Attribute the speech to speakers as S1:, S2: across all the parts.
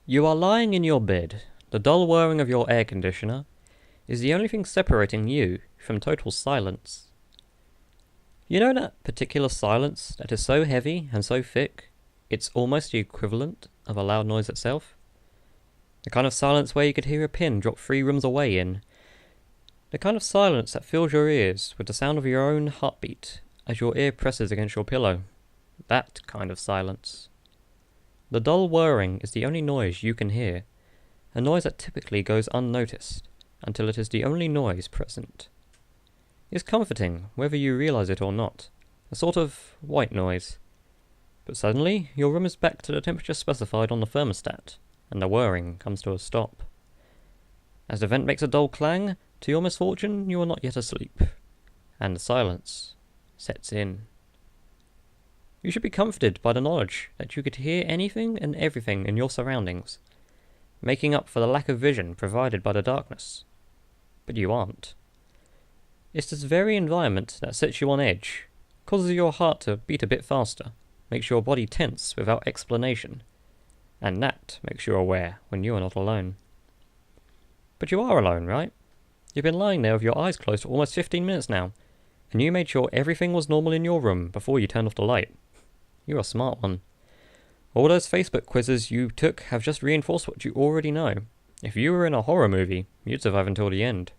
S1: You are lying in your bed. The dull whirring of your air conditioner is the only thing separating you from total silence. You know that particular silence that is so heavy and so thick, it's almost the equivalent of a loud noise itself? The kind of silence where you could hear a pin drop 3 rooms away in. The kind of silence that fills your ears with the sound of your own heartbeat as your ear presses against your pillow. That kind of silence. The dull whirring is the only noise you can hear, a noise that typically goes unnoticed until it is the only noise present. It's comforting, whether you realize it or not, a sort of white noise. But suddenly, your room is back to the temperature specified on the thermostat, and the whirring comes to a stop. As the vent makes a dull clang, to your misfortune you are not yet asleep, and the silence sets in. You should be comforted by the knowledge that you could hear anything and everything in your surroundings, making up for the lack of vision provided by the darkness. But you aren't. It's this very environment that sets you on edge, causes your heart to beat a bit faster, makes your body tense without explanation, and that makes you aware when you are not alone. But you are alone, right? You've been lying there with your eyes closed for almost 15 minutes now, and you made sure everything was normal in your room before you turned off the light. You're a smart one. All those Facebook quizzes you took have just reinforced what you already know. If you were in a horror movie, you'd survive until the end.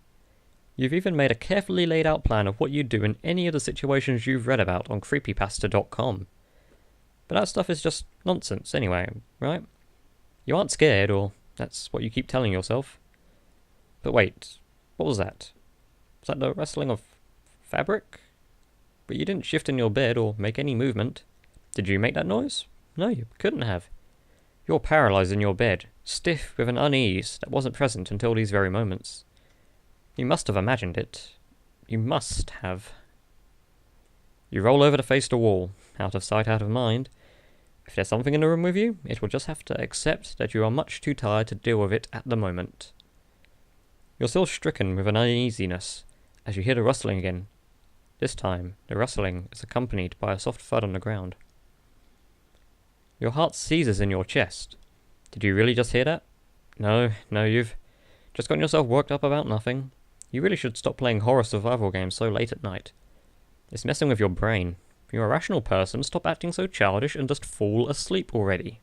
S1: You've even made a carefully laid out plan of what you'd do in any of the situations you've read about on Creepypasta.com. But that stuff is just nonsense anyway, right? You aren't scared, or that's what you keep telling yourself. But wait, what was that? Was that the rustling of fabric? But you didn't shift in your bed or make any movement. Did you make that noise? No, you couldn't have. You're paralyzed in your bed, stiff with an unease that wasn't present until these very moments. You must have imagined it. You must have. You roll over to face the wall, out of sight, out of mind. If there's something in the room with you, it will just have to accept that you are much too tired to deal with it at the moment. You're still stricken with an uneasiness as you hear the rustling again. This time, the rustling is accompanied by a soft thud on the ground. Your heart seizes in your chest. Did you really just hear that? No, you've just gotten yourself worked up about nothing. You really should stop playing horror survival games so late at night. It's messing with your brain. If you're a rational person, stop acting so childish and just fall asleep already.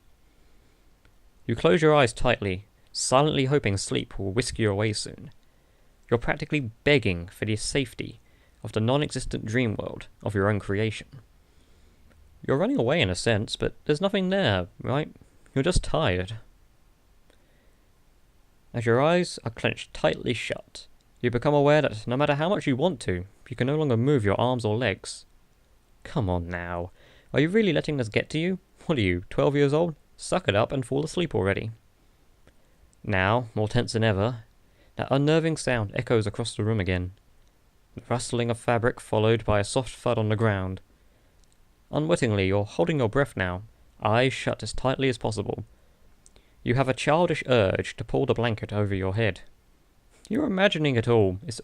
S1: You close your eyes tightly, silently hoping sleep will whisk you away soon. You're practically begging for the safety of the non-existent dream world of your own creation. You're running away in a sense, but there's nothing there, right? You're just tired. As your eyes are clenched tightly shut, you become aware that no matter how much you want to, you can no longer move your arms or legs. Come on now. Are you really letting this get to you? What are you, 12 years old? Suck it up and fall asleep already. Now, more tense than ever, that unnerving sound echoes across the room again. The rustling of fabric followed by a soft thud on the ground. Unwittingly, you're holding your breath now, eyes shut as tightly as possible. You have a childish urge to pull the blanket over your head. You're imagining it all. It's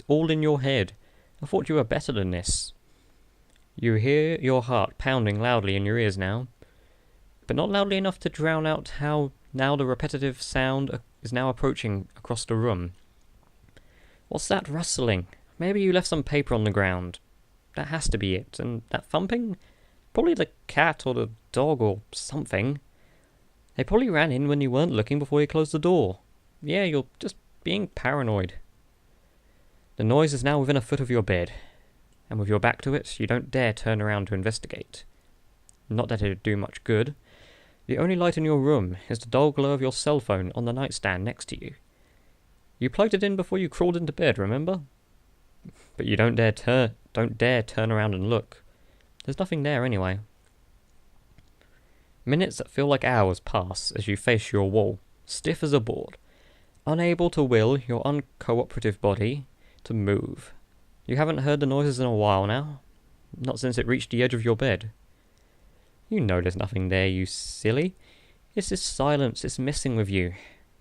S1: all in your head. I thought you were better than this. You hear your heart pounding loudly in your ears now, but not loudly enough to drown out how now the repetitive sound is now approaching across the room. What's that rustling? Maybe you left some paper on the ground. That has to be it. And that thumping? Probably the cat or the dog or something. They probably ran in when you weren't looking before you closed the door. Yeah, you're just being paranoid. The noise is now within a foot of your bed, and with your back to it, you don't dare turn around to investigate. Not that it'd do much good. The only light in your room is the dull glow of your cell phone on the nightstand next to you. You plugged it in before you crawled into bed, remember? But you don't dare turn around and look. There's nothing there anyway. Minutes that feel like hours pass as you face your wall, stiff as a board, unable to will your uncooperative body to move. You haven't heard the noises in a while now, not since it reached the edge of your bed. You know there's nothing there, you silly. It's this silence, it's messing with you.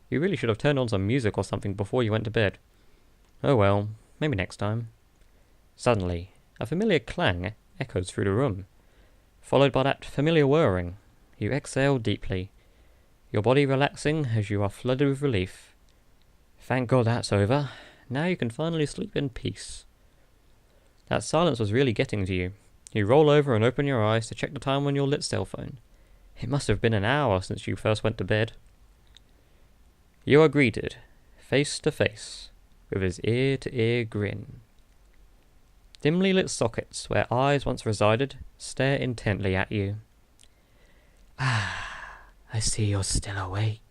S1: You really should have turned on some music or something before you went to bed. Oh well, maybe next time. Suddenly, a familiar clang echoes through the room, followed by that familiar whirring. You exhale deeply. your body relaxing as you are flooded with relief. Thank God that's over. Now you can finally sleep in peace. That silence was really getting to you. You roll over and open your eyes to check the time on your lit cell phone. It must have been an hour since you first went to bed. You are greeted, face to face, with his ear-to-ear grin. Dimly lit sockets, where eyes once resided, stare intently at you. Ah, I see you're still awake.